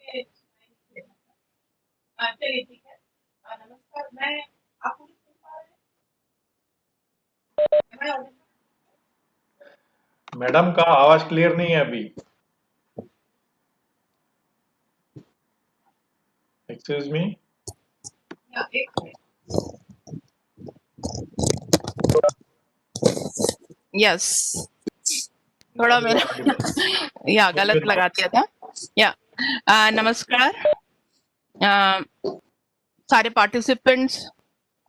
चलिए ठीक है। नमस्कार, मैं आपको भी सुन पा रहे हैं? मैं audible? मैडम का आवाज क्लियर नहीं है अभी। Excuse me. या एक मिनट। यस, थोड़ा नाउ यू मेरा आर ऑडिबल। या ओके गलत नाउ। लगा दिया था। या नमस्कार अ, सारे पार्टिसिपेंट्स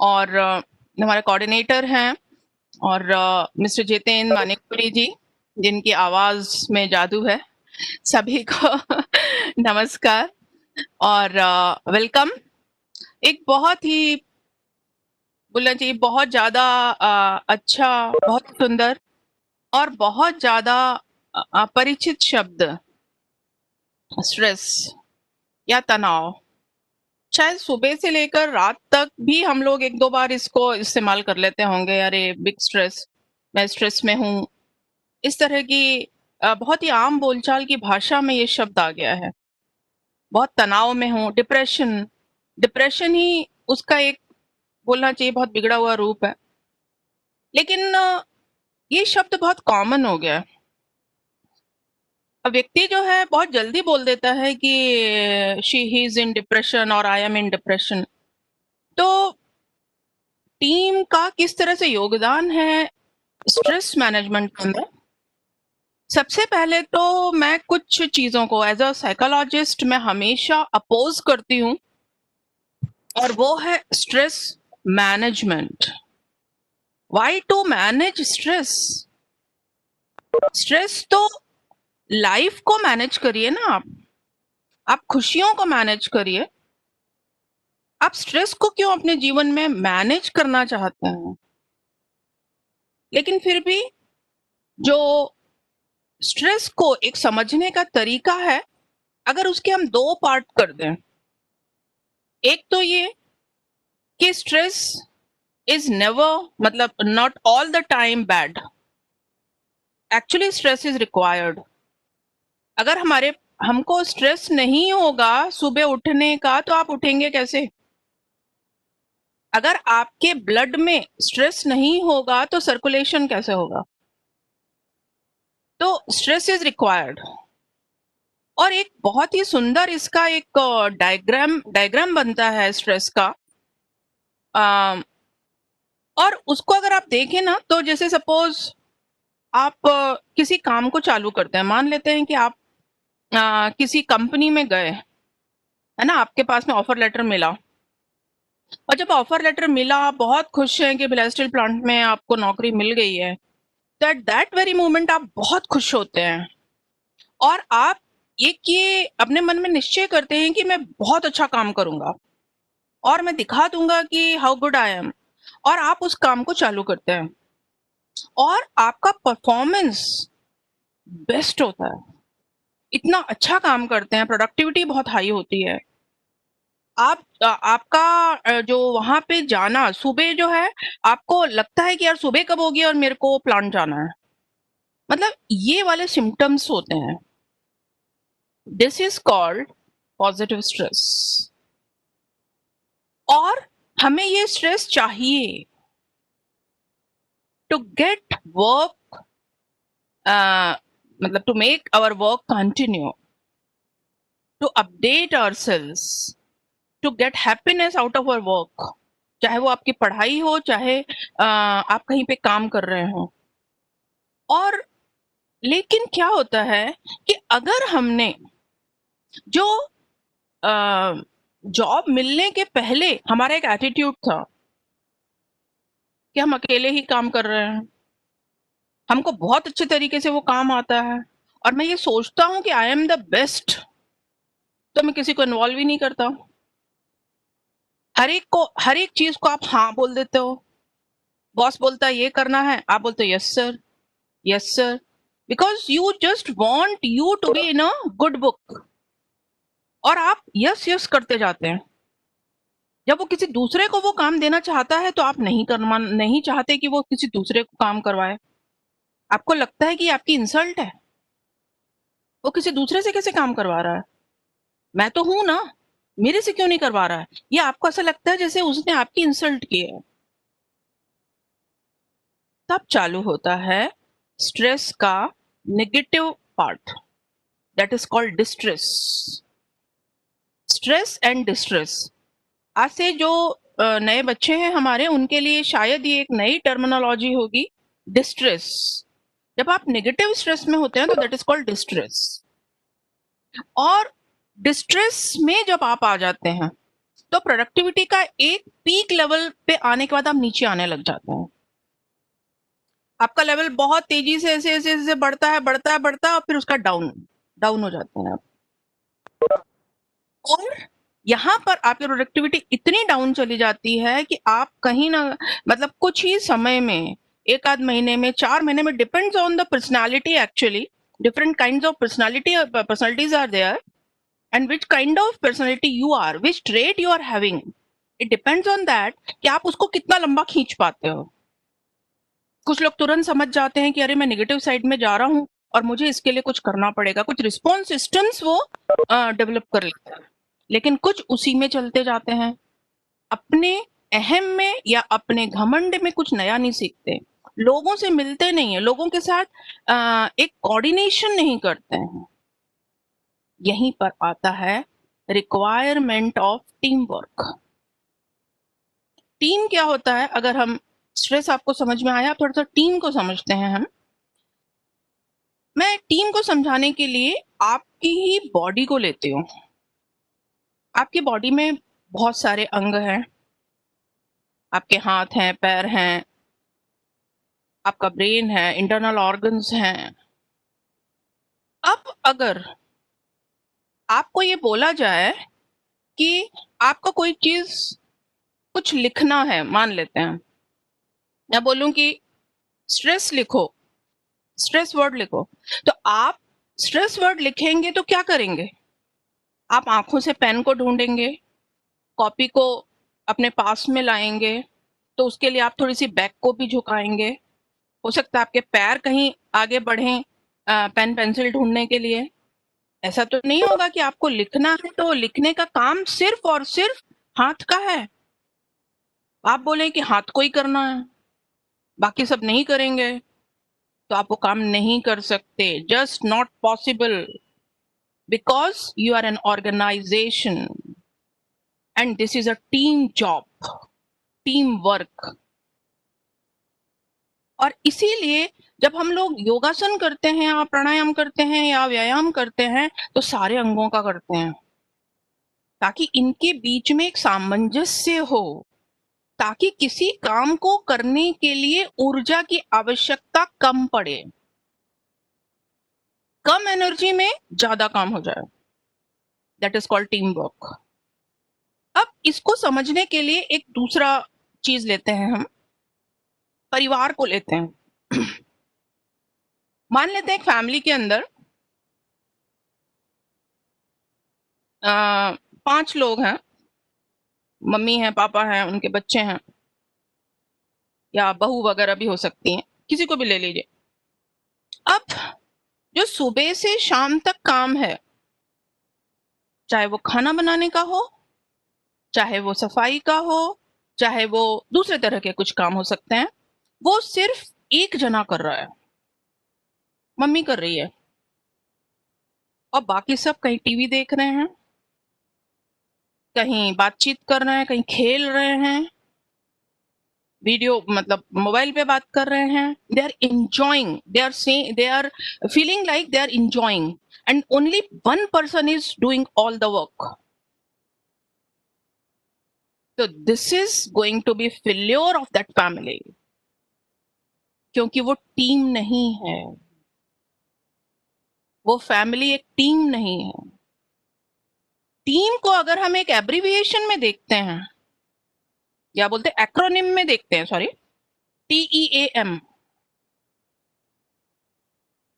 और हमारे कोऑर्डिनेटर हैं और मिस्टर जितेन मानिकपुरी जी, जिनकी आवाज में जादू है, सभी को नमस्कार और वेलकम। एक बहुत ही बोलना चाहिए बहुत ज़्यादा अच्छा, बहुत सुंदर और बहुत ज़्यादा परिचित शब्द स्ट्रेस या तनाव। शायद सुबह से लेकर रात तक भी हम लोग 1-2 बार इसको इस्तेमाल कर लेते होंगे, अरे बिग स्ट्रेस, मैं स्ट्रेस में हूँ। इस तरह की बहुत ही आम बोलचाल की भाषा में ये शब्द आ गया है। बहुत तनाव में हूँ, डिप्रेशन, डिप्रेशन ही उसका एक बोलना चाहिए बहुत बिगड़ा हुआ रूप है। लेकिन ये शब्द बहुत कॉमन हो गया है। अब व्यक्ति जो है बहुत जल्दी बोल देता है कि she he is in depression और आई एम इन डिप्रेशन। तो टीम का किस तरह से योगदान है स्ट्रेस मैनेजमेंट के अंदर? सबसे पहले तो मैं कुछ चीजों को एज अ साइकोलॉजिस्ट मैं हमेशा अपोज करती हूँ, और वो है stress management. Why to manage stress? Stress तो लाइफ को मैनेज करिए ना आप खुशियों को मैनेज करिए। आप स्ट्रेस को क्यों अपने जीवन में मैनेज करना चाहते हैं? लेकिन फिर भी जो स्ट्रेस को एक समझने का तरीका है, अगर उसके हम 2 पार्ट कर दें। एक तो ये कि स्ट्रेस इज नेवर मतलब not all the time bad. Actually stress is required. अगर हमको स्ट्रेस नहीं होगा सुबह उठने का, तो आप उठेंगे कैसे? अगर आपके ब्लड में स्ट्रेस नहीं होगा तो सर्कुलेशन कैसे होगा? तो स्ट्रेस इज रिक्वायर्ड। और एक बहुत ही सुंदर इसका एक डायग्राम डायग्राम बनता है स्ट्रेस का। अम, और उसको अगर आप देखें ना, तो जैसे सपोज आप किसी काम को चालू करते हैं, मान लेते हैं कि आप किसी कंपनी में गए, है ना, आपके पास में ऑफर लेटर मिला, और जब ऑफर लेटर मिला आप बहुत खुश हैं कि बिलासपुर स्टील प्लांट में आपको नौकरी मिल गई है। तो एट दैट वेरी मोमेंट आप बहुत खुश होते हैं, और आप एक ये अपने मन में निश्चय करते हैं कि मैं बहुत अच्छा काम करूंगा और मैं दिखा दूंगा कि हाउ गुड आई एम। और आप उस काम को चालू करते हैं और आपका परफॉर्मेंस बेस्ट होता है, इतना अच्छा काम करते हैं, प्रोडक्टिविटी बहुत हाई होती है। आपका जो वहां पे जाना सुबह जो है, आपको लगता है कि यार सुबह कब होगी और मेरे को प्लांट जाना है। मतलब ये वाले सिम्टम्स होते हैं। This is called positive stress. और हमें ये स्ट्रेस चाहिए टू गेट वर्क, मतलब to make our work continue, to update ourselves, to get happiness out of our work. चाहे वो आपकी पढ़ाई हो, चाहे आप कहीं पे काम कर रहे हो। और लेकिन क्या होता है कि अगर हमने जो जॉब मिलने के पहले हमारा एक एटीट्यूड था कि हम अकेले ही काम कर रहे हैं, हमको बहुत अच्छे तरीके से वो काम आता है, और मैं ये सोचता हूँ कि आई एम द बेस्ट, तो मैं किसी को इन्वॉल्व ही नहीं करता। हर एक चीज को आप हाँ बोल देते हो। बॉस बोलता है ये करना है, आप बोलते हो yes sir, yes sir, because you just want you to be in a good book, और आप यस यस करते जाते हैं। जब वो किसी दूसरे को वो काम देना चाहता है, तो आप नहीं चाहते कि वो किसी दूसरे को काम करवाए। आपको लगता है कि आपकी इंसल्ट है, वो किसी दूसरे से कैसे काम करवा रहा है। मैं तो हूं ना, मेरे से क्यों नहीं करवा रहा है? ये आपको ऐसा लगता है जैसे उसने आपकी इंसल्ट की है। तब चालू होता है स्ट्रेस का negative part, that is called distress. Stress and distress, आज से जो नए बच्चे हैं हमारे, उनके लिए शायद ये एक नई टर्मिनोलॉजी होगी, डिस्ट्रेस। जब आप नेगेटिव स्ट्रेस में होते हैं तो दैट इज कॉल्ड डिस्ट्रेस। और डिस्ट्रेस में जब आप आ जाते हैं तो प्रोडक्टिविटी का एक पीक लेवल पे आने के बाद आप नीचे आने लग जाते हैं। आपका लेवल बहुत तेजी से ऐसे ऐसे ऐसे बढ़ता है बढ़ता है बढ़ता है और फिर उसका डाउन डाउन हो जाता है आप। और यहाँ पर आपकी प्रोडक्टिविटी इतनी डाउन चली जाती है कि आप कहीं ना, मतलब कुछ ही समय में, एक आध महीने में, 4 महीने में, depends on the personality actually, different kinds of personalities are there, and which kind of personality you are, which trait you are having, it depends on that कि आप उसको कितना लंबा खींच पाते हो। कुछ लोग तुरंत समझ जाते हैं कि अरे मैं नेगेटिव साइड में जा रहा हूँ और मुझे इसके लिए कुछ करना पड़ेगा, कुछ रिस्पॉन्स सिस्टम्स वो डेवलप कर लेते हैं। लेकिन कुछ उसी में चलते जाते हैं, अपने अहम में या अपने घमंड में कुछ नया नहीं सीखते, लोगों से मिलते नहीं है, लोगों के साथ एक कोऑर्डिनेशन नहीं करते हैं। यहीं पर आता है requirement of team work. Team क्या होता है? अगर हम, स्ट्रेस आपको समझ में आया, थोड़ा सा टीम को समझते हैं हम। मैं टीम को समझाने के लिए आपकी ही बॉडी को लेती हूँ। आपकी बॉडी में बहुत सारे अंग हैं, आपके हाथ हैं, पैर हैं, आपका ब्रेन है, इंटरनल ऑर्गन्स हैं। अब अगर आपको ये बोला जाए कि आपको कोई चीज, कुछ लिखना है, मान लेते हैं मैं बोलूं कि स्ट्रेस लिखो, स्ट्रेस वर्ड लिखो, तो आप स्ट्रेस वर्ड लिखेंगे तो क्या करेंगे? आप आंखों से पेन को ढूंढेंगे, कॉपी को अपने पास में लाएंगे, तो उसके लिए आप थोड़ी सी बैक को भी झुकाएंगे। हो सकता है आपके पैर कहीं आगे बढ़ें पेन पेंसिल ढूंढने के लिए। ऐसा तो नहीं होगा कि आपको लिखना है तो लिखने का काम सिर्फ और सिर्फ हाथ का है, आप बोले कि हाथ को ही करना है, बाकी सब नहीं करेंगे, तो आप वो काम नहीं कर सकते। Just not possible, because you are an organization and this is a team job, team work। और इसीलिए जब हम लोग योगासन करते हैं या प्राणायाम करते हैं या व्यायाम करते हैं तो सारे अंगों का करते हैं, ताकि इनके बीच में एक सामंजस्य हो, ताकि किसी काम को करने के लिए ऊर्जा की आवश्यकता कम पड़े, कम एनर्जी में ज्यादा काम हो जाए। That is called team work. अब इसको समझने के लिए एक दूसरा चीज लेते हैं हम, परिवार को लेते हैं। मान लेते हैं एक फैमिली के अंदर 5 लोग हैं, मम्मी है, पापा हैं, उनके बच्चे हैं, या बहू वगैरह भी हो सकती हैं, किसी को भी ले लीजिए। अब जो सुबह से शाम तक काम है, चाहे वो खाना बनाने का हो, चाहे वो सफाई का हो, चाहे वो दूसरे तरह के कुछ काम हो सकते हैं, वो सिर्फ एक जना कर रहा है, मम्मी कर रही है, और बाकी सब कहीं टीवी देख रहे हैं, कहीं बातचीत कर रहे हैं, कहीं खेल रहे हैं, वीडियो मतलब मोबाइल पे बात कर रहे हैं। They are enjoying, they are feeling like they are enjoying, and only one person is doing all the work. So this is going to be failure of that family, क्योंकि वो team नहीं है, वो फैमिली एक team नहीं है। Team को अगर हम एक एब्रिविएशन में देखते हैं, या बोलते हैं एक्रोनिम में देखते हैं, सॉरी, TEAM,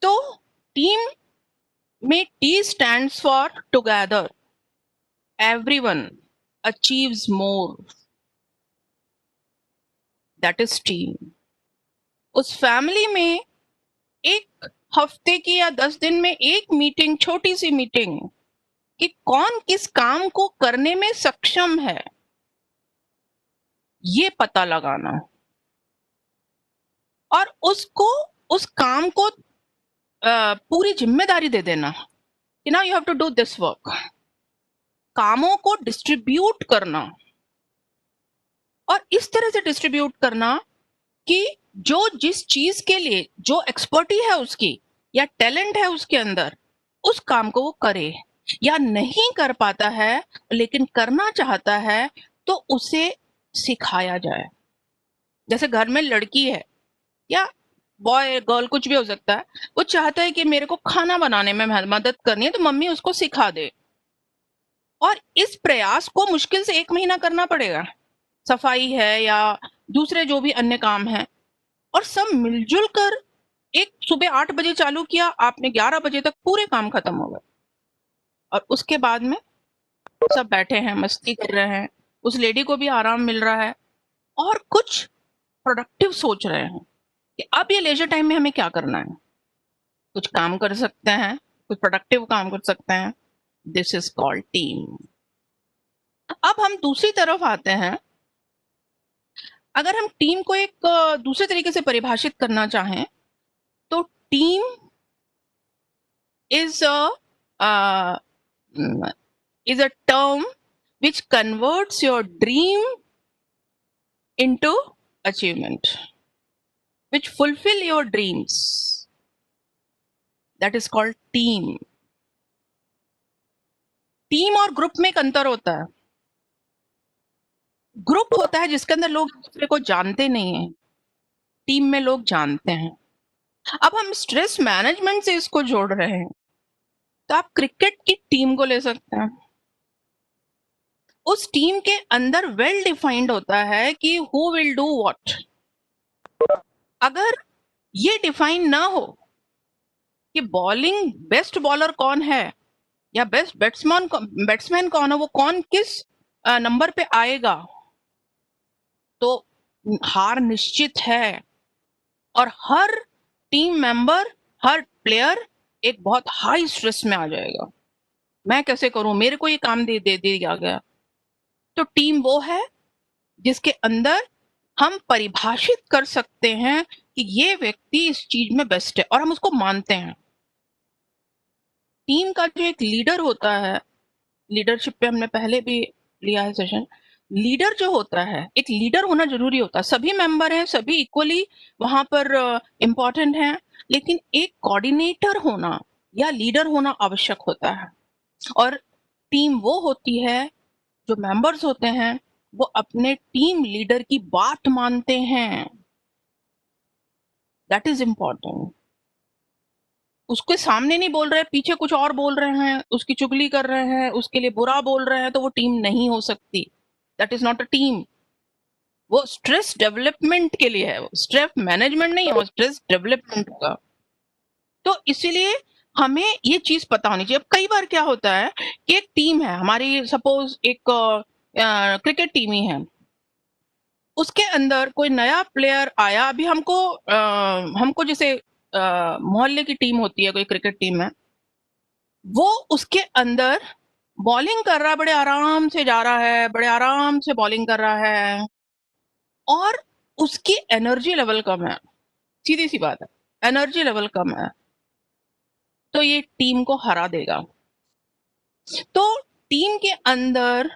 तो टीम में T stands for together, everyone achieves more, that is team। उस फैमिली में एक हफ्ते की या 10 दिन में एक मीटिंग, छोटी सी मीटिंग, कि कौन किस काम को करने में सक्षम है, ये पता लगाना, और उसको उस काम को पूरी जिम्मेदारी दे देना कि now you have to do this work. कामों को डिस्ट्रीब्यूट करना, और इस तरह से डिस्ट्रीब्यूट करना कि जो जिस चीज के लिए जो एक्सपर्टी है उसकी या टैलेंट है उसके अंदर, उस काम को वो करे। या नहीं कर पाता है लेकिन करना चाहता है तो उसे सिखाया जाए। जैसे घर में लड़की है या बॉय गर्ल कुछ भी हो सकता है, वो चाहता है कि मेरे को खाना बनाने में मदद करनी है तो मम्मी उसको सिखा दे, और इस प्रयास को मुश्किल से 1 महीना करना पड़ेगा। सफाई है या दूसरे जो भी अन्य काम है, और सब मिलजुल कर एक सुबह 8 बजे चालू किया, आपने 11 बजे तक पूरे काम खत्म हो गए, और उसके बाद में सब बैठे हैं, मस्ती कर रहे हैं, उस लेडी को भी आराम मिल रहा है और कुछ प्रोडक्टिव सोच रहे हैं कि अब ये लेजर टाइम में हमें क्या करना है। कुछ काम कर सकते हैं, कुछ प्रोडक्टिव काम कर सकते हैं। This is called team. अब हम दूसरी तरफ आते हैं। अगर हम टीम को एक दूसरे तरीके से परिभाषित करना चाहें तो team is a term which converts your dream into achievement, which fulfill your dreams. That is called team. Team और ग्रुप में एक अंतर होता है। ग्रुप होता है जिसके अंदर लोग दूसरे को जानते नहीं हैं, टीम में लोग जानते हैं। अब हम स्ट्रेस मैनेजमेंट से इसको जोड़ रहे हैं, तो आप क्रिकेट की टीम को ले सकते हैं। उस टीम के अंदर वेल डिफाइंड होता है कि हु विल डू व्हाट। अगर ये डिफाइन ना हो कि बॉलिंग बेस्ट बॉलर कौन है या बेस्ट बैट्समैन कौन है, वो कौन किस नंबर पे आएगा, तो हार निश्चित है। और हर टीम मेंबर, हर प्लेयर एक बहुत हाई स्ट्रेस में आ जाएगा। मैं कैसे करूं, मेरे को ये काम दे दिया गया। तो टीम वो है जिसके अंदर हम परिभाषित कर सकते हैं कि ये व्यक्ति इस चीज में बेस्ट है और हम उसको मानते हैं। टीम का जो एक लीडर होता है, लीडरशिप पे हमने पहले भी लिया है सेशन। लीडर जो होता है, एक लीडर होना जरूरी होता है। सभी मेंबर हैं, सभी इक्वली वहां पर इंपॉर्टेंट हैं, लेकिन एक कोऑर्डिनेटर होना या लीडर होना आवश्यक होता है। और टीम वो होती है जो मेंबर्स होते हैं वो अपने टीम लीडर की बात मानते हैं। That is important. उसके सामने नहीं बोल रहे, पीछे कुछ और बोल रहे हैं, उसकी चुगली कर रहे हैं, उसके लिए बुरा बोल रहे हैं, तो वो टीम नहीं हो सकती। That is not a team. वो स्ट्रेस डेवलपमेंट के लिए है, स्ट्रेस मैनेजमेंट नहीं है, वो स्ट्रेस डेवलपमेंट का। तो इसीलिए हमें ये चीज पता होनी चाहिए। अब कई बार क्या होता है कि एक टीम है हमारी, सपोज एक क्रिकेट टीम ही है, उसके अंदर कोई नया प्लेयर आया। अभी हमको जैसे मोहल्ले की टीम होती है, कोई क्रिकेट टीम है, वो उसके अंदर बॉलिंग कर रहा है, बड़े आराम से जा रहा है, बड़े आराम से बॉलिंग कर रहा है, और उसकी एनर्जी लेवल कम है। सीधी सी बात है, एनर्जी लेवल कम है, तो ये टीम को हरा देगा। तो टीम के अंदर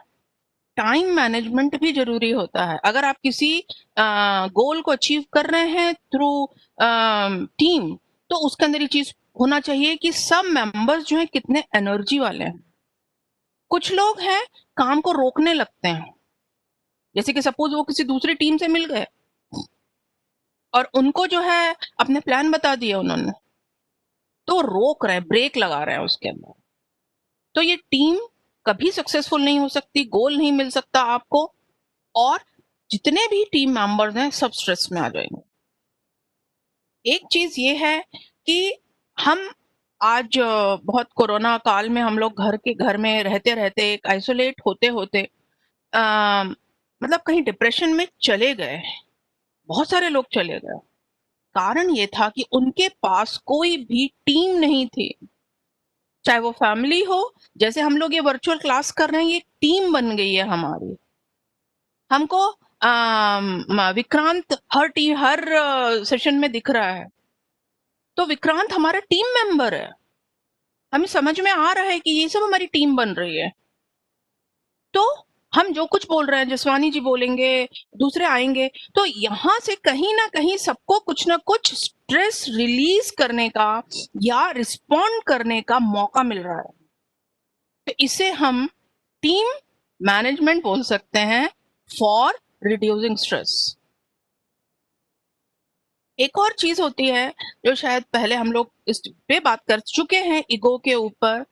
टाइम मैनेजमेंट भी जरूरी होता है। अगर आप किसी गोल को अचीव कर रहे हैं थ्रू टीम, तो उसके अंदर ये चीज होना चाहिए कि सब मेंबर्स जो हैं कितने एनर्जी वाले हैं। कुछ लोग हैं काम को रोकने लगते हैं, जैसे कि सपोज वो किसी दूसरी टीम से मिल गए और उनको जो है अपने प्लान बता दिए उन्होंने, तो रोक रहे हैं, ब्रेक लगा रहे हैं उसके अंदर। तो ये टीम कभी सक्सेसफुल नहीं हो सकती, गोल नहीं मिल सकता आपको, और जितने भी टीम मेंबर्स हैं सब स्ट्रेस में आ जाएंगे। एक चीज ये है कि हम आज बहुत कोरोना काल में हम लोग घर में रहते रहते, आइसोलेट होते होते मतलब कहीं डिप्रेशन में चले गए। बहुत सारे लोग चले गए। कारण ये था कि उनके पास कोई भी टीम नहीं थी। चाहे वो फैमिली हो, जैसे हम लोग ये वर्चुअल क्लास कर रहे हैं, ये टीम बन गई है हमारी। हमको विक्रांत हर सेशन में दिख रहा है, तो विक्रांत हमारा टीम मेंबर है। हमें समझ में आ रहा है कि ये सब हमारी टीम बन रही है। तो हम जो कुछ बोल रहे हैं, जसवानी जी बोलेंगे, दूसरे आएंगे, तो यहाँ से कहीं ना कहीं सबको कुछ ना कुछ स्ट्रेस रिलीज करने का या रिस्पॉन्ड करने का मौका मिल रहा है। तो इसे हम टीम मैनेजमेंट बोल सकते हैं फॉर रिड्यूसिंग स्ट्रेस। एक और चीज होती है जो शायद पहले हम लोग इस पे बात कर चुके हैं, ईगो के ऊपर।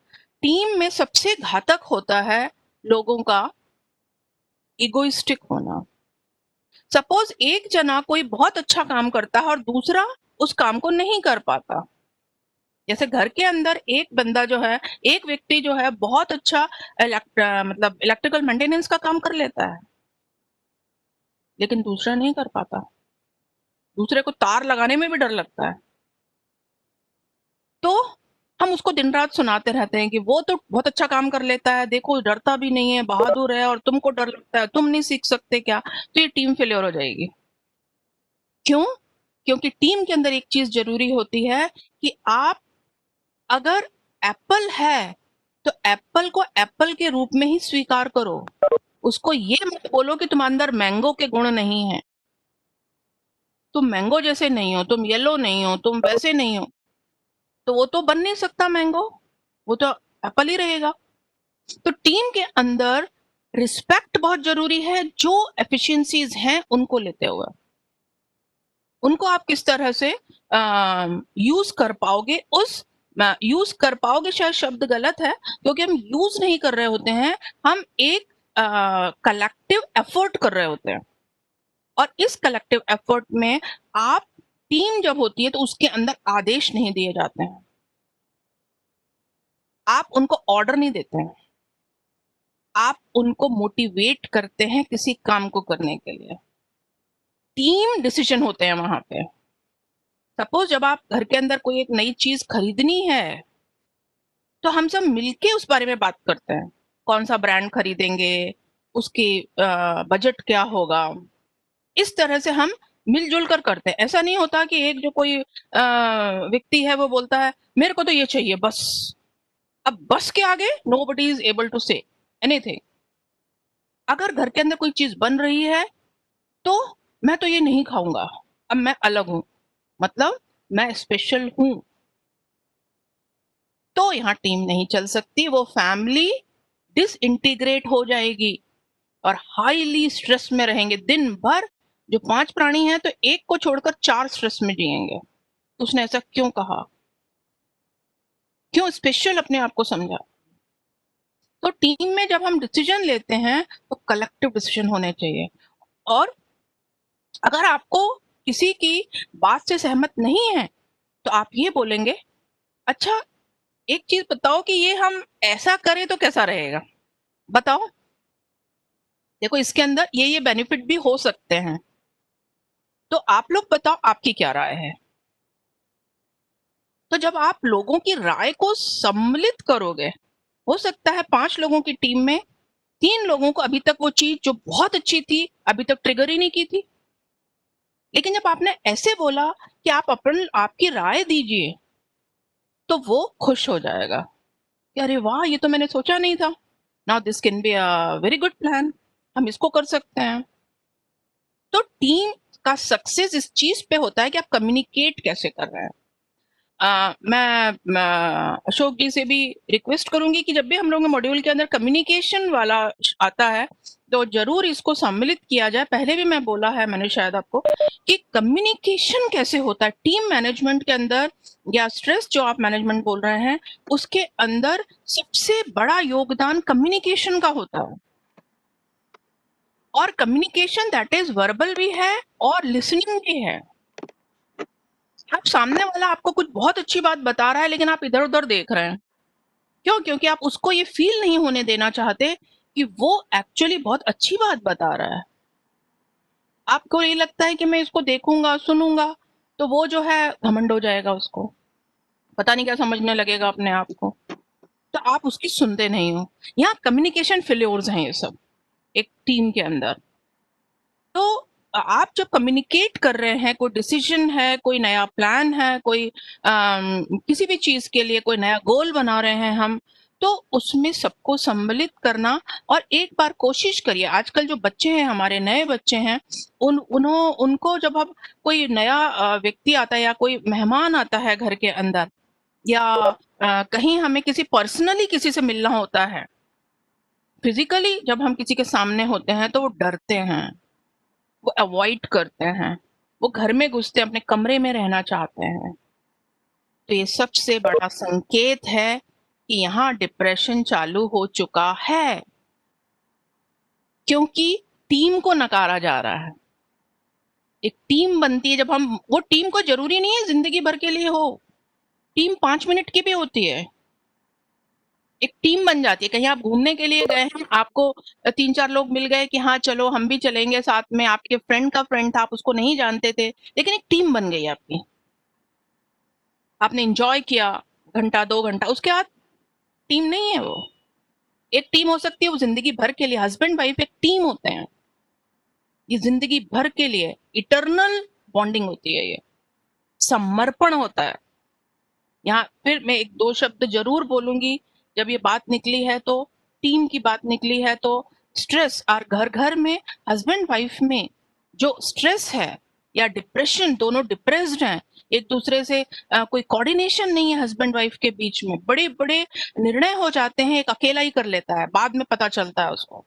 टीम में सबसे घातक होता है लोगों का इगोइस्टिक होना। सपोज एक जना कोई बहुत अच्छा काम करता है और दूसरा उस काम को नहीं कर पाता। जैसे घर के अंदर एक बंदा जो है, एक व्यक्ति जो है बहुत अच्छा मतलब इलेक्ट्रिकल मेंटेनेंस का काम कर लेता है, लेकिन दूसरा नहीं कर पाता। दूसरे को तार लगाने में भी डर लगता है। तो हम उसको दिन रात सुनाते रहते हैं कि वो तो बहुत अच्छा काम कर लेता है, देखो डरता भी नहीं है, बहादुर है, और तुमको डर लगता है, तुम नहीं सीख सकते क्या? तो ये टीम फेलियर हो जाएगी। क्यों? क्योंकि टीम के अंदर एक चीज जरूरी होती है कि आप अगर एप्पल है तो एप्पल को एप्पल के रूप में ही स्वीकार करो। उसको ये मत बोलो कि तुम अंदर मैंगो के गुण नहीं है, तुम मैंगो जैसे नहीं हो, तुम येलो नहीं हो, तुम वैसे नहीं हो। तो वो तो बन नहीं सकता मैंगो, वो तो एप्पल ही रहेगा। तो टीम के अंदर रिस्पेक्ट बहुत जरूरी है। जो एफिशिएंसीज हैं उनको लेते हुए उनको आप किस तरह से यूज कर पाओगे, उस यूज कर पाओगे शायद शब्द गलत है, क्योंकि हम यूज नहीं कर रहे होते हैं, हम एक कलेक्टिव एफर्ट कर रहे होते हैं। और इस कलेक्टिव एफर्ट में आप टीम जब होती है तो उसके अंदर आदेश नहीं दिए जाते हैं, आप उनको ऑर्डर नहीं देते हैं, आप उनको मोटिवेट करते हैं किसी काम को करने के लिए। टीम डिसीजन होते हैं वहां पे। सपोज जब आप घर के अंदर कोई एक नई चीज खरीदनी है, तो हम सब मिलके उस बारे में बात करते हैं, कौन सा ब्रांड खरीदेंगे, उसकी बजट क्या होगा। इस तरह से हम मिलजुल कर करते हैं। ऐसा नहीं होता कि एक जो कोई व्यक्ति है वो बोलता है मेरे को तो ये चाहिए बस। अब बस के आगे nobody is able to say anything. अगर घर के अंदर कोई चीज बन रही है तो मैं तो ये नहीं खाऊंगा, अब मैं अलग हूं, मतलब मैं स्पेशल हूं, तो यहाँ टीम नहीं चल सकती। वो फैमिली डिसइंटीग्रेट हो जाएगी और हाईली स्ट्रेस में रहेंगे दिन भर। जो 5 प्राणी हैं तो एक को छोड़कर 4 स्ट्रेस में जिएंगे। उसने ऐसा क्यों कहा, क्यों स्पेशल अपने आप को समझा? तो टीम में जब हम डिसीजन लेते हैं तो कलेक्टिव डिसीजन होने चाहिए। और अगर आपको किसी की बात से सहमत नहीं है तो आप ये बोलेंगे, अच्छा एक चीज बताओ कि ये हम ऐसा करें तो कैसा रहेगा, बताओ। देखो इसके अंदर ये बेनिफिट भी हो सकते हैं, तो आप लोग बताओ आपकी क्या राय है। तो जब आप लोगों की राय को सम्मिलित करोगे, हो सकता है 5 लोगों की टीम में 3 लोगों को अभी तक वो चीज जो बहुत अच्छी थी अभी तक ट्रिगर ही नहीं की थी, लेकिन जब आपने ऐसे बोला कि आप अपन आपकी राय दीजिए, तो वो खुश हो जाएगा कि अरे वाह ये तो मैंने सोचा नहीं था, now this can be a very good plan, हम इसको कर सकते हैं। तो टीम का सक्सेस इस चीज पे होता है कि आप कम्युनिकेट कैसे कर रहे हैं। मैं अशोक जी से भी रिक्वेस्ट करूंगी कि जब भी हम लोग मॉड्यूल के अंदर कम्युनिकेशन वाला आता है तो जरूर इसको सम्मिलित किया जाए। पहले भी मैं बोला है मैंने शायद आपको कि कम्युनिकेशन कैसे होता है टीम मैनेजमेंट के अंदर, या स्ट्रेस जो आप मैनेजमेंट बोल रहे हैं उसके अंदर सबसे बड़ा योगदान कम्युनिकेशन का होता है। और कम्युनिकेशन दैट इज वर्बल भी है और लिसनिंग भी है। आप सामने वाला आपको कुछ बहुत अच्छी बात बता रहा है लेकिन आप इधर उधर देख रहे हैं, क्यों? क्योंकि आप उसको ये फील नहीं होने देना चाहते कि वो एक्चुअली बहुत अच्छी बात बता रहा है। आपको ये लगता है कि मैं इसको देखूंगा सुनूंगा तो वो जो है घमंड हो जाएगा, उसको पता नहीं क्या समझने लगेगा अपने आप को। तो आप उसकी सुनते नहीं हो। यहाँ कम्युनिकेशन फेल्योर्स हैं ये सब एक टीम के अंदर। तो आप जब कम्युनिकेट कर रहे हैं, कोई डिसीजन है, कोई नया प्लान है, कोई किसी भी चीज के लिए कोई नया गोल बना रहे हैं हम, तो उसमें सबको सम्मिलित करना। और एक बार कोशिश करिए, आजकल जो बच्चे हैं, हमारे नए बच्चे हैं, उनको जब हम कोई नया व्यक्ति आता है या कोई मेहमान आता है घर के अंदर, या कहीं हमें किसी पर्सनली किसी से मिलना होता है, फिजिकली जब हम किसी के सामने होते हैं तो वो डरते हैं, वो अवॉइड करते हैं, वो घर में घुसते हैं, अपने कमरे में रहना चाहते हैं। तो ये सबसे बड़ा संकेत है कि यहाँ डिप्रेशन चालू हो चुका है, क्योंकि टीम को नकारा जा रहा है। एक टीम बनती है जब हम, वो टीम को जरूरी नहीं है जिंदगी भर के लिए हो, टीम 5 मिनट की भी होती है। एक टीम बन जाती है, कहीं आप घूमने के लिए गए हैं, आपको 3-4 लोग मिल गए कि हाँ चलो हम भी चलेंगे साथ में, आपके फ्रेंड का फ्रेंड था, आप उसको नहीं जानते थे, लेकिन एक टीम बन गई आपकी, आपने एंजॉय किया घंटा 2 घंटा, उसके बाद टीम नहीं है वो। एक टीम हो सकती है वो जिंदगी भर के लिए, हस्बैंड वाइफ एक टीम होते हैं, ये जिंदगी भर के लिए इटर्नल बॉन्डिंग होती है, ये समर्पण होता है। यहाँ फिर मैं 1-2 शब्द जरूर बोलूंगी, जब ये बात निकली है तो, टीम की बात निकली है तो, स्ट्रेस और घर घर में हस्बैंड वाइफ में जो स्ट्रेस है या डिप्रेशन, दोनों डिप्रेस्ड हैं, एक दूसरे से कोई कोऑर्डिनेशन नहीं है हस्बैंड वाइफ के बीच में, बड़े बड़े निर्णय हो जाते हैं, एक अकेला ही कर लेता है, बाद में पता चलता है उसको,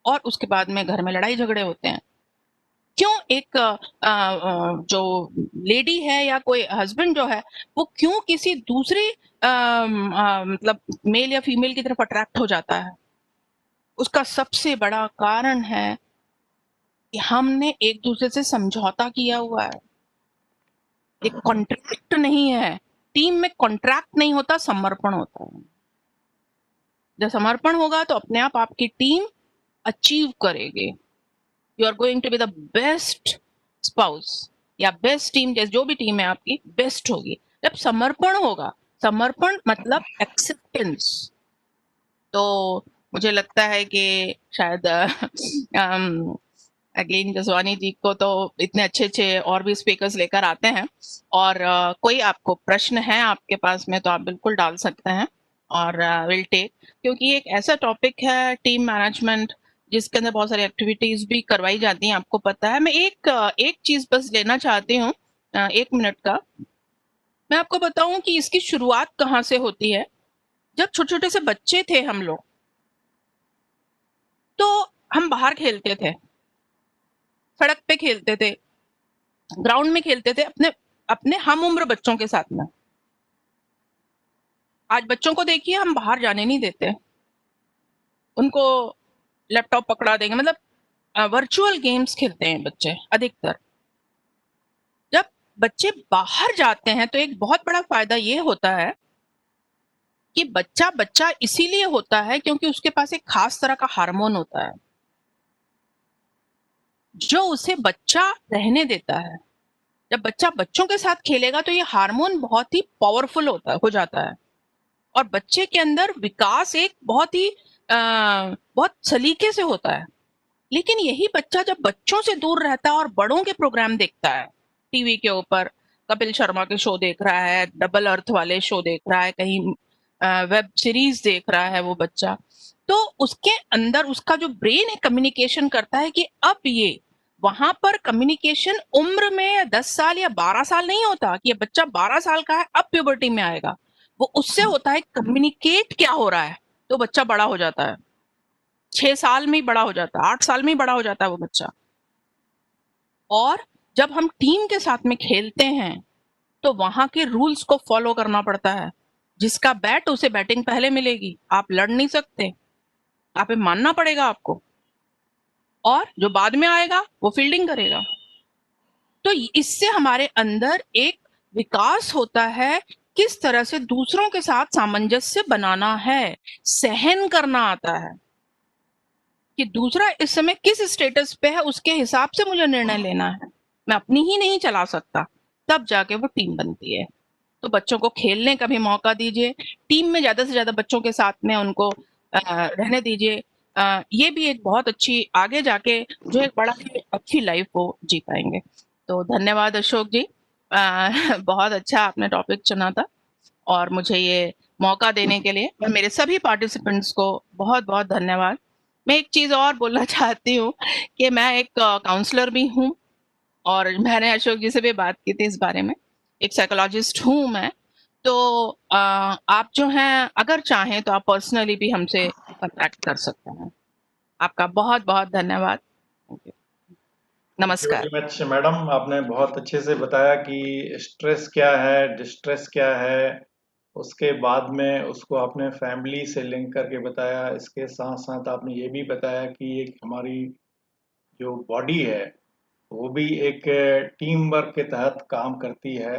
और उसके बाद में घर में लड़ाई झगड़े होते हैं। क्यों एक जो लेडी है या कोई हस्बैंड जो है, वो क्यों किसी दूसरे मतलब मेल या फीमेल की तरफ अट्रैक्ट हो जाता है? उसका सबसे बड़ा कारण है कि हमने एक दूसरे से समझौता किया हुआ है, एक कॉन्ट्रैक्ट नहीं है। टीम में कॉन्ट्रैक्ट नहीं होता, समर्पण होता है। जब समर्पण होगा तो अपने आप आपकी टीम अचीव करेगी, you are going to be the best spouse या बेस्ट टीम, जैसे जो भी टीम है आपकी बेस्ट होगी जब समर्पण होगा। समर्पण मतलब एक्सेप्टेंस। तो मुझे लगता है कि शायद अगेन जसवानी जी को तो इतने अच्छे अच्छे और भी स्पीकर्स लेकर आते हैं, और कोई आपको प्रश्न है आपके पास में तो आप बिल्कुल डाल सकते हैं, और विल टेक, क्योंकि एक ऐसा टॉपिक है टीम मैनेजमेंट जिसके अंदर बहुत सारी एक्टिविटीज भी करवाई जाती हैं, आपको पता है। मैं एक चीज बस लेना चाहती हूँ 1 मिनट का। मैं आपको बताऊं कि इसकी शुरुआत कहाँ से होती है। जब छोटे छोटे से बच्चे थे हम लोग, तो हम बाहर खेलते थे, सड़क पे खेलते थे, ग्राउंड में खेलते थे, अपने अपने हम उम्र बच्चों के साथ में। आज बच्चों को देखिए, हम बाहर जाने नहीं देते, उनको लैपटॉप पकड़ा देंगे, मतलब वर्चुअल गेम्स खेलते हैं बच्चे अधिकतर। जब बच्चे बाहर जाते हैं तो एक बहुत बड़ा फायदा ये होता है कि बच्चा बच्चा इसीलिए होता है क्योंकि उसके पास एक खास तरह का हार्मोन होता है जो उसे बच्चा रहने देता है। जब बच्चा बच्चों के साथ खेलेगा तो ये हार्मोन बहुत ही पावरफुल हो जाता है, और बच्चे के अंदर विकास एक बहुत सलीके से होता है। लेकिन यही बच्चा जब बच्चों से दूर रहता है और बड़ों के प्रोग्राम देखता है, टीवी के ऊपर कपिल शर्मा के शो देख रहा है, डबल अर्थ वाले शो देख रहा है, कहीं वेब सीरीज देख रहा है वो बच्चा, तो उसके अंदर उसका जो ब्रेन है कम्युनिकेशन करता है कि अब ये वहां पर कम्युनिकेशन उम्र में 10 साल या 12 साल नहीं होता कि ये बच्चा 12 साल का है अब प्यूबर्टी में आएगा, वो उससे होता है कम्युनिकेट क्या हो रहा है। तो बच्चा बड़ा हो जाता है, 6 साल में ही बड़ा हो जाता है, 8 साल में ही बड़ा हो जाता है वो बच्चा। और जब हम टीम के साथ में खेलते हैं तो वहां के रूल्स को फॉलो करना पड़ता है। जिसका बैट उसे बैटिंग पहले मिलेगी, आप लड़ नहीं सकते, आप मानना पड़ेगा आपको, और जो बाद में आएगा वो फील्डिंग करेगा। तो इससे हमारे अंदर एक विकास होता है, किस तरह से दूसरों के साथ सामंजस्य बनाना है, सहन करना आता है कि दूसरा इस समय किस स्टेटस पे है, उसके हिसाब से मुझे निर्णय लेना है, मैं अपनी ही नहीं चला सकता। तब जाके वो टीम बनती है। तो बच्चों को खेलने का भी मौका दीजिए, टीम में ज़्यादा से ज़्यादा बच्चों के साथ में उनको रहने दीजिए। ये भी एक बहुत अच्छी आगे जाके जो एक बड़ा ही अच्छी लाइफ वो जी पाएँगे। तो धन्यवाद अशोक जी। बहुत अच्छा आपने टॉपिक चुना था और मुझे ये मौका देने के लिए और मेरे सभी पार्टिसिपेंट्स को बहुत-बहुत धन्यवाद। मैं एक चीज़ और बोलना चाहती हूँ कि मैं एक काउंसलर भी हूँ और मैंने अशोक जी से भी बात की थी इस बारे में। एक साइकोलॉजिस्ट हूँ मैं। तो आप जो हैं अगर चाहें तो आप पर्सनली भी हमसे कॉन्टैक्ट कर सकते हैं। आपका बहुत-बहुत धन्यवाद। Thank you. थैंक यू नमस्कार। वेरी मच मैडम, आपने बहुत अच्छे से बताया कि स्ट्रेस क्या है, डिस्ट्रेस क्या है, उसके बाद में उसको आपने फैमिली से लिंक करके बताया। इसके साथ-साथ आपने ये भी बताया कि एक हमारी जो बॉडी है, वो भी एक टीम वर्क के तहत काम करती है।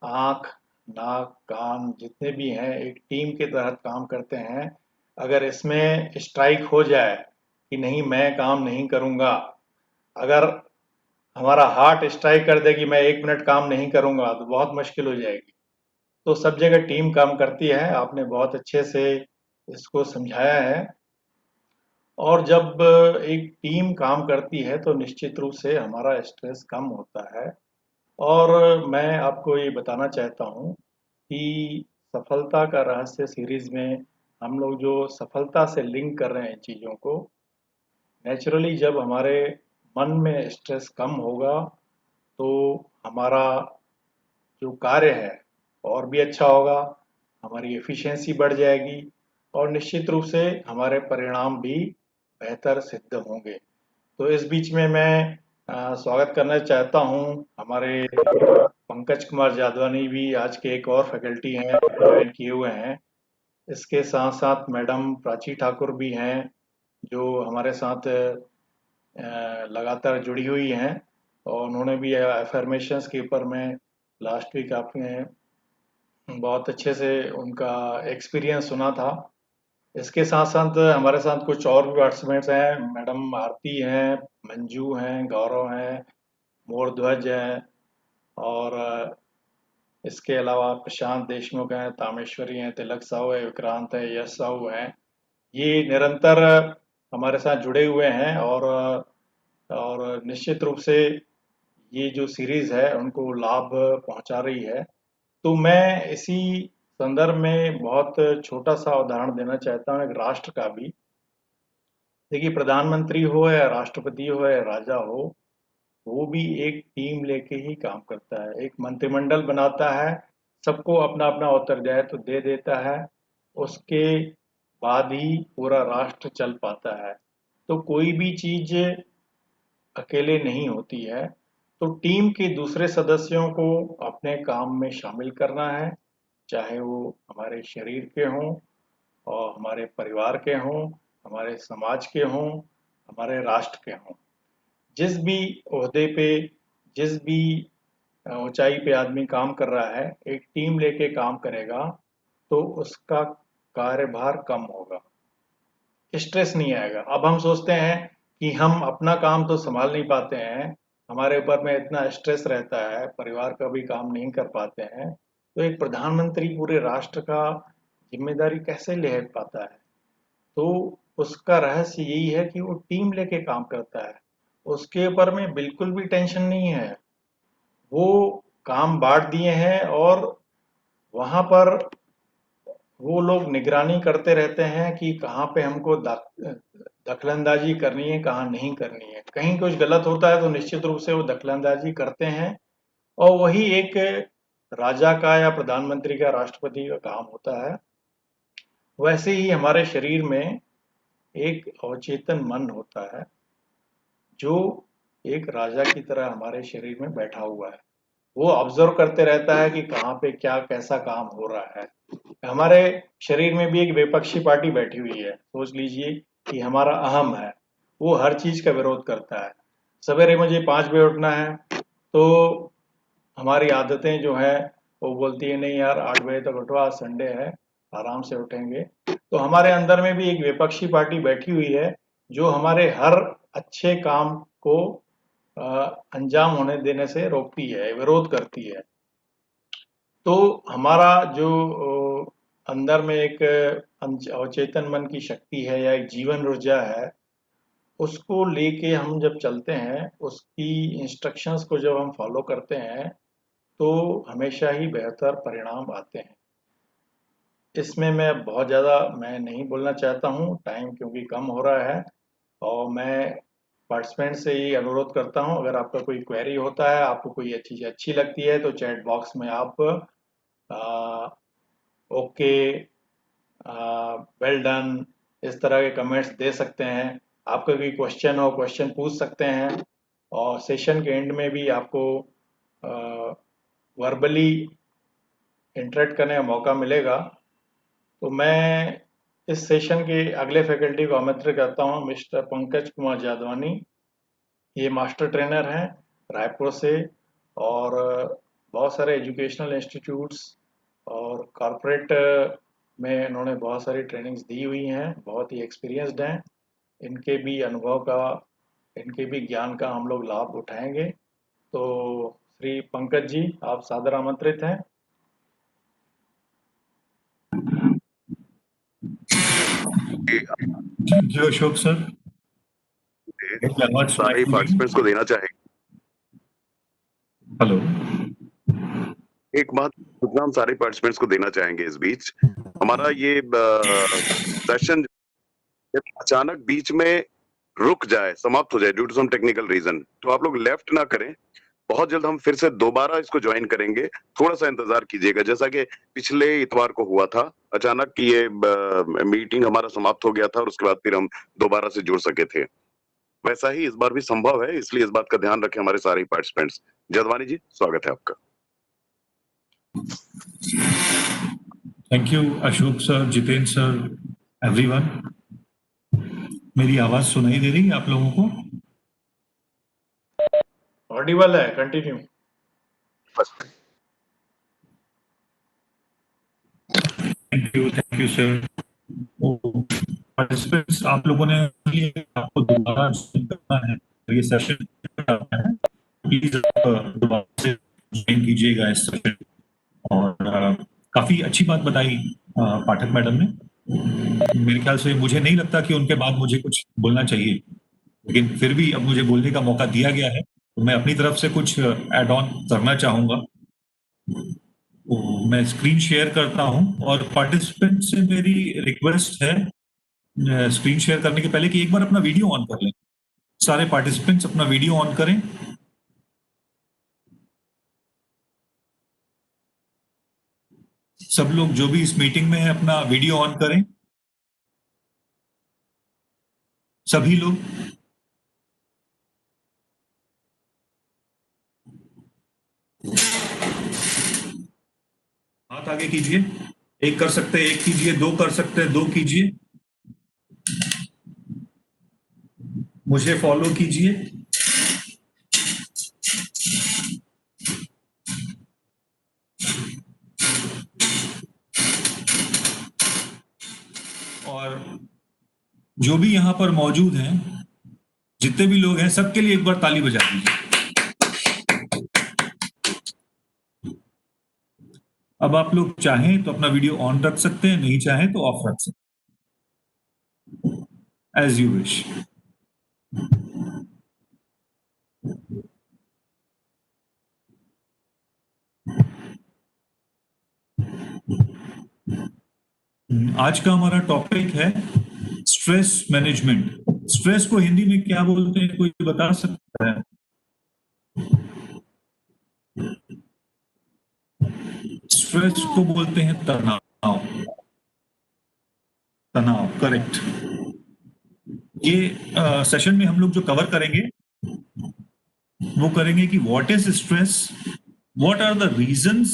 आँख, नाक, कान जितने भी हैं एक टीम के तहत काम करते हैं। अगर इसमें स्ट्राइक हो जाए कि नहीं मैं काम नहीं करूँगा, अगर हमारा हार्ट स्ट्राइक कर दे कि मैं 1 मिनट काम नहीं करूँगा, तो बहुत मुश्किल हो जाएगी। तो सब जगह टीम काम करती है, आपने बहुत अच्छे से इसको समझाया है। और जब एक टीम काम करती है तो निश्चित रूप से हमारा स्ट्रेस कम होता है। और मैं आपको ये बताना चाहता हूँ कि सफलता का रहस्य सीरीज़ में हम लोग जो सफलता से लिंक कर रहे हैं चीज़ों को, नेचुरली जब हमारे मन में स्ट्रेस कम होगा, तो हमारा जो कार्य है और भी अच्छा होगा, हमारी एफिशिएंसी बढ़ जाएगी और निश्चित रूप से हमारे परिणाम भी बेहतर सिद्ध होंगे। तो इस बीच में मैं स्वागत करना चाहता हूँ हमारे पंकज कुमार जादवानी भी आज के एक और फैकल्टी हैं, ज्वाइन किए हुए हैं। इसके साथ-साथ मैडम प्राची ठाकुर भी हैं, जो हमारे साथ लगातार जुड़ी हुई हैं और उन्होंने भी अफ़र्मेशंस के ऊपर में लास्ट वीक आपने बहुत अच्छे से उनका एक्सपीरियंस सुना था। इसके साथ-साथ हमारे साथ कुछ और भी पार्टिसिपेंट्स हैं, मैडम आरती हैं, मंजू हैं, गौरव हैं, मोरध्वज हैं और इसके अलावा प्रशांत देशमुख हैं, तामेश्वरी हैं, तिलक साहू है, विक्रांत है, यश साहू हैं। ये निरंतर हमारे साथ जुड़े हुए हैं और निश्चित रूप से ये जो सीरीज़ है उनको लाभ पहुंचा रही है। तो मैं इसी संदर्भ में बहुत छोटा-सा उदाहरण देना चाहता हूँ एक राष्ट्र का भी। देखिए प्रधानमंत्री हो या राष्ट्रपति हो या राजा हो, वो भी एक टीम लेके ही काम करता है। एक मंत्रिमंडल बनाता है, सबको अपना-अपना उत्तरदायित्व दे देता है, उसके बाद ही पूरा राष्ट्र चल पाता है। तो कोई भी चीज़ अकेले नहीं होती है, तो टीम के दूसरे सदस्यों को अपने काम में शामिल करना है, चाहे वो हमारे शरीर के हों और हमारे परिवार के हों, हमारे समाज के हों, हमारे राष्ट्र के हों। जिस भी ओहदे पे, जिस भी ऊंचाई पे आदमी काम कर रहा है, एक टीम लेके काम करेगा, तो उसका कार्यभार कम होगा, स्ट्रेस नहीं आएगा। अब हम सोचते हैं कि हम अपना काम तो संभाल नहीं पाते हैं, हमारे ऊपर में इतना स्ट्रेस रहता है, परिवार का भी काम नहीं कर पाते हैं, तो एक प्रधानमंत्री पूरे राष्ट्र का जिम्मेदारी कैसे ले पाता है? तो उसका रहस्य यही है कि वो टीम लेके काम करता है। उसके ऊपर में बिल्कुल भी टेंशन नहीं है। वो काम बाँट दिए हैं और वहाँ पर वो लोग निगरानी करते रहते हैं कि कहाँ पे हमको दखलंदाजी करनी है, कहाँ नहीं करनी है। कहीं कुछ गलत होता है तो निश्चित रूप से वो दखलंदाजी करते हैं और वही एक राजा का या प्रधानमंत्री का, राष्ट्रपति का काम होता है। वैसे ही हमारे शरीर में एक अवचेतन मन होता है, जो एक राजा की तरह हमारे शरीर में बैठा हुआ है। वो ऑब्जर्व करते रहता है कि कहाँ पे क्या कैसा काम हो रहा है। हमारे शरीर में भी एक विपक्षी पार्टी बैठी हुई है। सोच लीजिए कि हमारा अहम है, वो हर चीज का विरोध करता है। सवेरे मुझे 5 बजे उठना है, तो हमारी आदतें जो हैं वो बोलती है नहीं यार 8 बजे तक उठो, आज संडे है, आराम से उठेंगे। तो हमारे अंदर में भी एक विपक्षी पार्टी बैठी हुई है, जो हमारे हर अच्छे काम को अ, अंजाम होने देने से रोकती है, विरोध करती है। तो हमारा जो अंदर में एक अवचेतन मन की शक्ति है या एक जीवन ऊर्जा है, उसको लेके हम जब चलते हैं, उसकी इंस्ट्रक्शंस को जब हम फॉलो करते हैं, तो हमेशा ही बेहतर परिणाम आते हैं। इसमें मैं नहीं बोलना चाहता हूँ, टाइम क्योंकि कम हो रहा है, और मैं पार्टिसिपेंट से ये अनुरोध करता हूँ, अगर आपका कोई क्वेरी होता है, आपको कोई चीज़ अच्छी लगती है, तो चैट बॉक्स में आप ओके, वेल डन, इस तरह के कमेंट्स दे सकते हैं। आपका कोई क्वेश्चन हो, क्वेश्चन पूछ सकते हैं, और सेशन के एंड में भी आपको वर्बली इंटरेक्ट करने का मौका मिलेगा। तो मैं इस सेशन के अगले फैकल्टी को आमंत्रित करता हूँ, मिस्टर पंकज कुमार जादवानी। ये मास्टर ट्रेनर हैं रायपुर से, और बहुत सारे एजुकेशनल इंस्टीट्यूट्स और कॉरपोरेट में इन्होंने बहुत सारी ट्रेनिंग्स दी हुई हैं, बहुत ही एक्सपीरियंस्ड हैं। इनके भी अनुभव का, इनके भी ज्ञान का हम लोग लाभ उठाएंगे। तो श्री पंकज जी, आप सादर आमंत्रित हैं। Thank you Ashok sir. सारे पार्टिसिपेंट्स को देना चाहेंगे। हेलो, एक महत्वपूर्ण हम सारे पार्टिसिपेंट्स को देना चाहेंगे इस बीच। हमारा ये सेशन अचानक बीच में रुक जाए, समाप्त हो जाए due to some technical reason, तो आप लोग लेफ्ट ना करें। बहुत जल्द हम फिर से दोबारा इसको ज्वाइन करेंगे, थोड़ा सा इंतजार कीजिएगा। जैसा कि पिछले इतवार को हुआ था, अचानक की ये मीटिंग हमारा समाप्त हो गया था और उसके बाद फिर हम दोबारा से जुड़ सके थे। वैसा ही इस बार भी संभव है, इसलिए इस बात का ध्यान रखें हमारे सारे पार्टिसिपेंट्स। जदवानी जी, स्वागत है आपका। Thank you Ashok sir, Jitendra sir, everyone. मेरी आवाज सुनाई दे रही है आप लोगों को? ऑडिबल है, continue. Thank you sir. Participants, आप लोगों ने आपको दोबारा ज्वाइन करना है, ये सेशन प्लीज दोबारा से ज्वाइन कीजिएगा इस सेशन। और काफी अच्छी बात बताई पाठक मैडम ने। मेरे ख्याल से मुझे नहीं लगता कि उनके बाद मुझे कुछ बोलना चाहिए, लेकिन फिर भी अब मुझे बोलने का मौका दिया गया है, तो मैं अपनी तरफ से कुछ ऐड ऑन करना चाहूंगा। तो मैं स्क्रीन शेयर करता हूं, और पार्टिसिपेंट से मेरी रिक्वेस्ट है स्क्रीन शेयर करने के पहले कि एक बार अपना वीडियो ऑन कर लें। सारे पार्टिसिपेंट्स अपना वीडियो ऑन करें। सब लोग जो भी इस मीटिंग में है अपना वीडियो ऑन करें, सभी लोग। हाथ आगे कीजिए, एक कर सकते हैं एक कीजिए, दो कर सकते हैं दो कीजिए, मुझे फॉलो कीजिए। और जो भी यहां पर मौजूद हैं, जितने भी लोग हैं, सबके लिए एक बार ताली बजा दीजिए। अब आप लोग चाहें तो अपना वीडियो ऑन रख सकते हैं, नहीं चाहें तो ऑफ रख सकते हैं, एज यू विश। आज का हमारा टॉपिक है स्ट्रेस मैनेजमेंट। स्ट्रेस को हिंदी में क्या बोलते हैं, कोई बता सकता है? स्ट्रेस को बोलते हैं तनाव। तनाव, करेक्ट। ये सेशन में हम लोग जो कवर करेंगे वो करेंगे कि what is stress, what are the reasons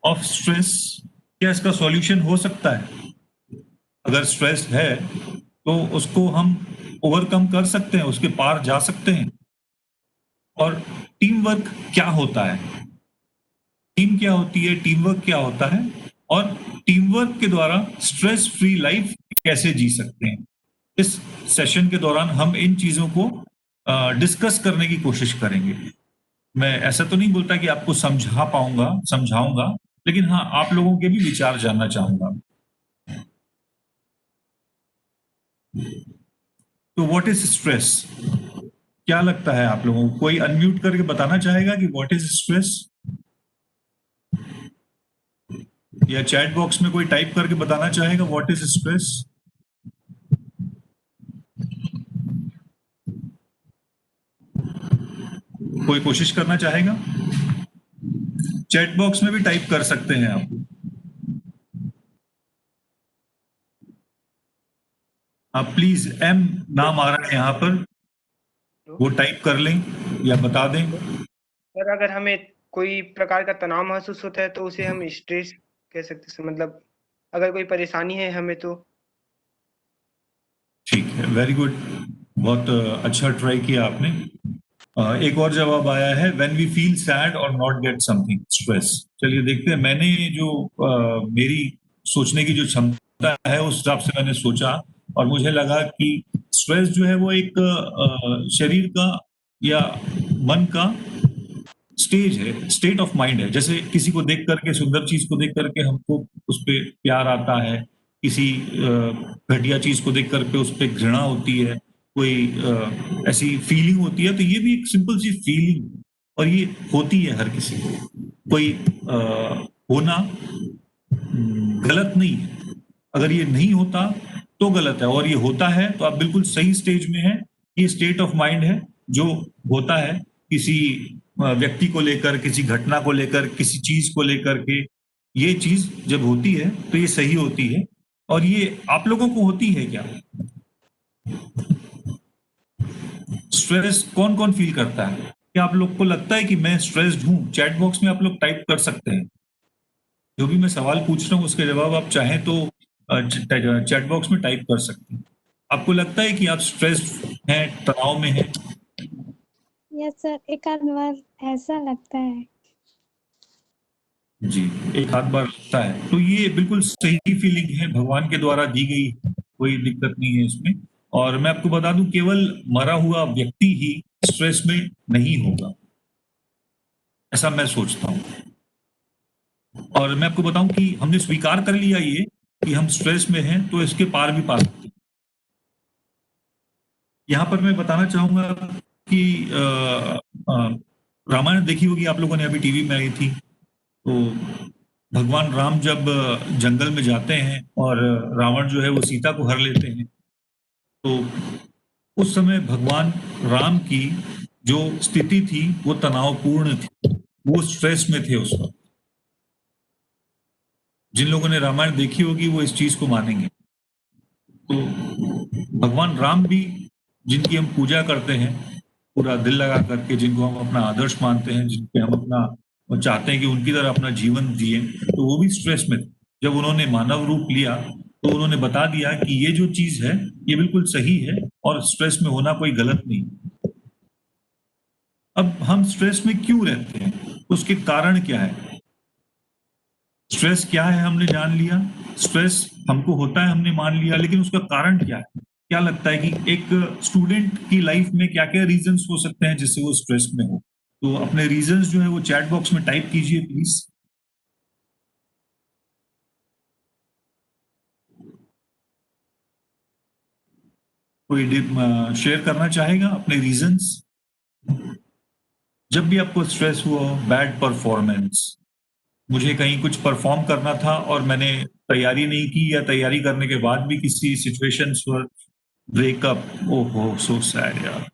of stress, क्या इसका सॉल्यूशन हो सकता है? अगर स्ट्रेस है तो उसको हम ओवरकम कर सकते हैं, उसके पार जा सकते हैं। और टीम वर्क क्या होता है, टीम क्या होती है, टीम वर्क क्या होता है, और टीम वर्क के द्वारा स्ट्रेस फ्री लाइफ कैसे जी सकते हैं। इस सेशन के दौरान हम इन चीजों को डिस्कस करने की कोशिश करेंगे। मैं ऐसा तो नहीं बोलता कि आपको समझाऊंगा, लेकिन हाँ, आप लोगों के भी विचार जानना चाहूंगा। तो व्हाट इज स्ट्रेस? क्या लगता है आप लोगों को? कोई अनम्यूट करके बताना चाहेगा कि व्हाट इज स्ट्रेस? या चैट बॉक्स में कोई टाइप करके बताना चाहेगा व्हाट इज स्ट्रेस? कोई कोशिश करना चाहेगा? चैट बॉक्स में भी टाइप कर सकते हैं आप। प्लीज एम नाम आ रहा है यहाँ पर, वो टाइप कर लें या बता दें। सर अगर हमें कोई प्रकार का तनाव महसूस होता है तो उसे हम स्ट्रेस कह सकते हैं, मतलब अगर कोई परेशानी है हमें तो। ठीक है, वेरी गुड, बहुत अच्छा ट्राई किया आपने। एक और जवाब आया है, व्हेन वी फील सैड और नॉट गेट समथिंग, स्ट्रेस। चलिए देखते हैं, मैंने जो मेरी सोचने की जो क्षमता है उस हिसाब से मैंने सोचा और मुझे लगा कि स्ट्रेस जो है वो एक शरीर का या मन का स्टेज है, स्टेट ऑफ माइंड है। जैसे किसी को देख करके, सुंदर चीज को देख करके हमको उस पर प्यार आता है, किसी घटिया चीज को देख करके उस पर घृणा होती है, कोई ऐसी फीलिंग होती है। तो ये भी एक सिंपल सी फीलिंग और ये होती है हर किसी को। कोई होना गलत नहीं है। अगर ये नहीं होता तो गलत है, और ये होता है तो आप बिल्कुल सही स्टेज में हैं। ये स्टेट ऑफ माइंड है जो होता है किसी व्यक्ति को लेकर, किसी घटना को लेकर, किसी चीज को लेकर के। ये चीज जब होती है तो ये सही होती है। और ये आप लोगों को होती है क्या? स्ट्रेस कौन कौन फील करता है? क्या आप लोग को लगता है कि मैं स्ट्रेस्ड हूं? चैट बॉक्स में आप लोग टाइप कर सकते हैं। जो भी मैं सवाल पूछ रहा हूं उसके जवाब आप चाहें तो चैट बॉक्स में टाइप कर सकते हैं। आपको लगता है कि आप स्ट्रेस्ड हैं, तनाव में हैं? यस सर, एक आध बार ऐसा लगता है। जी, एक आध बार लगता है, तो ये बिल्कुल सही फीलिंग है, भगवान के द्वारा दी गई, कोई दिक्कत नहीं है इसमें। और मैं आपको बता दूं, केवल मरा हुआ व्यक्ति ही स्ट्रेस में नहीं होगा, ऐसा मैं सोचता हूं। और मैं आपको बताऊं कि हमने स्वीकार कर लिया ये कि हम स्ट्रेस में हैं, तो इसके पार भी पा सकते हैं। यहाँ पर मैं बताना चाहूंगा कि रामायण देखी होगी आप लोगों ने, अभी टीवी में आई थी। तो भगवान राम जब जंगल में जाते हैं और रावण जो है वो सीता को हर लेते हैं, तो उस समय भगवान राम की जो स्थिति थी वो तनावपूर्ण थी, वो स्ट्रेस में थे उस वक्त। जिन लोगों ने रामायण देखी होगी वो इस चीज को मानेंगे। तो भगवान राम भी, जिनकी हम पूजा करते हैं पूरा दिल लगा करके, जिनको हम अपना आदर्श मानते हैं, जिनके हम अपना चाहते हैं कि उनकी तरह अपना जीवन जिए, तो वो भी स्ट्रेस में थे। जब उन्होंने मानव रूप लिया तो उन्होंने बता दिया कि ये जो चीज है ये बिल्कुल सही है और स्ट्रेस में होना कोई गलत नहीं। अब हम स्ट्रेस में क्यों रहते हैं, उसके कारण क्या है? स्ट्रेस क्या है हमने जान लिया, स्ट्रेस हमको होता है हमने मान लिया, लेकिन उसका कारण क्या है? क्या लगता है कि एक स्टूडेंट की लाइफ में क्या क्या रीजंस हो सकते हैं जिससे वो स्ट्रेस में हो? तो अपने रीजंस जो है वो चैट बॉक्स में टाइप कीजिए प्लीज। कोई शेयर करना चाहेगा अपने रीजंस? जब भी आपको स्ट्रेस हुआ, बैड परफॉर्मेंस, मुझे कहीं कुछ परफॉर्म करना था और मैंने तैयारी नहीं की, या तैयारी करने के बाद भी किसी सिचुएशंस पर ब्रेकअप, ओहो सो सैड यार,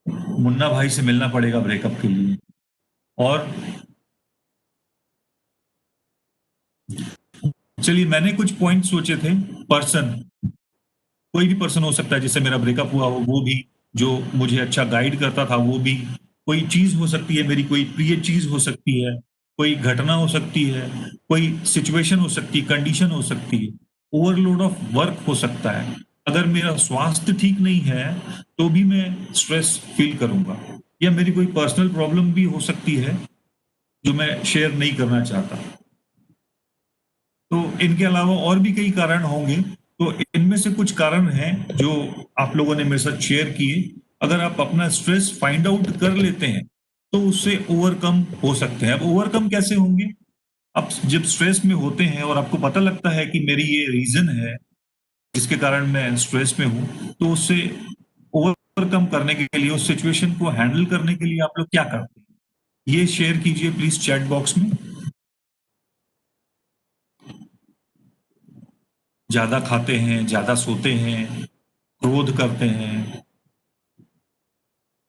मुन्ना भाई से मिलना पड़ेगा ब्रेकअप के लिए। और चलिए, मैंने कुछ पॉइंट सोचे थे। पर्सन, कोई भी पर्सन हो सकता है जिससे मेरा ब्रेकअप हुआ हो, वो भी, जो मुझे अच्छा गाइड करता था वो भी, कोई चीज हो सकती है, मेरी कोई प्रिय चीज हो सकती है, कोई घटना हो सकती है, कोई सिचुएशन हो सकती है, कंडीशन हो सकती है, ओवरलोड ऑफ वर्क हो सकता है। अगर मेरा स्वास्थ्य ठीक नहीं है तो भी मैं स्ट्रेस फील करूंगा, या मेरी कोई पर्सनल प्रॉब्लम भी हो सकती है जो मैं शेयर नहीं करना चाहता। तो इनके अलावा और भी कई कारण होंगे। तो इनमें से कुछ कारण हैं जो आप लोगों ने मेरे साथ शेयर किए। अगर आप अपना स्ट्रेस फाइंड आउट कर लेते हैं तो उससे ओवरकम हो सकते हैं। अब ओवरकम कैसे होंगे? आप जब स्ट्रेस में होते हैं और आपको पता लगता है कि मेरी ये रीजन है जिसके कारण मैं स्ट्रेस में हूं, तो उससे ओवरकम करने के लिए, उस सिचुएशन को हैंडल करने के लिए आप लोग क्या करते हैं, ये शेयर कीजिए प्लीज चैट बॉक्स में। ज्यादा खाते हैं, ज्यादा सोते हैं, क्रोध करते हैं,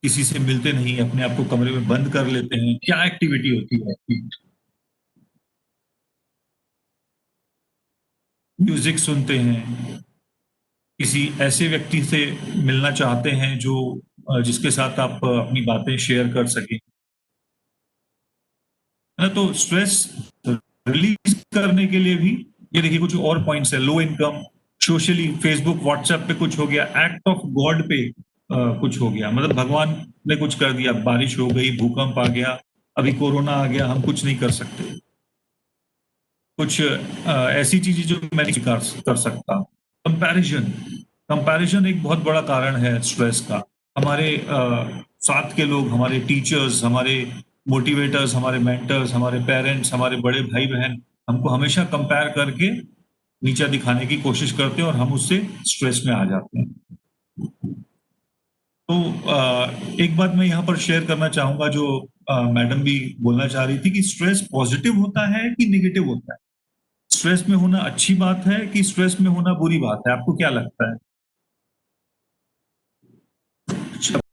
किसी से मिलते नहीं, अपने आप को कमरे में बंद कर लेते हैं, क्या एक्टिविटी होती है आपकी? म्यूजिक सुनते हैं, किसी ऐसे व्यक्ति से मिलना चाहते हैं जो जिसके साथ आप अपनी बातें शेयर कर सकें, है ना? तो स्ट्रेस रिलीज करने के लिए भी ये देखिए कुछ और पॉइंट्स है। Low income, socially Facebook WhatsApp पे कुछ हो गया, एक्ट ऑफ गॉड पे कुछ हो गया, मतलब भगवान ने कुछ कर दिया, बारिश हो गई, भूकंप आ गया, अभी कोरोना आ गया, हम कुछ नहीं कर सकते। कुछ ऐसी चीजें जो मैं नहीं कर सकता। कंपैरिजन, कंपैरिजन एक बहुत बड़ा कारण है स्ट्रेस का। हमारे साथ के लोग, हमारे टीचर्स, हमारे मोटिवेटर्स, हमारे मेंटर्स, हमारे पेरेंट्स, हमारे बड़े भाई बहन हमको हमेशा कंपेयर करके नीचा दिखाने की कोशिश करते हैं और हम उससे स्ट्रेस में आ जाते हैं। तो एक बात मैं यहाँ पर शेयर करना चाहूंगा जो मैडम भी बोलना चाह रही थी कि स्ट्रेस पॉजिटिव होता है कि नेगेटिव होता है, स्ट्रेस में होना अच्छी बात है कि स्ट्रेस में होना बुरी बात है, आपको क्या लगता है?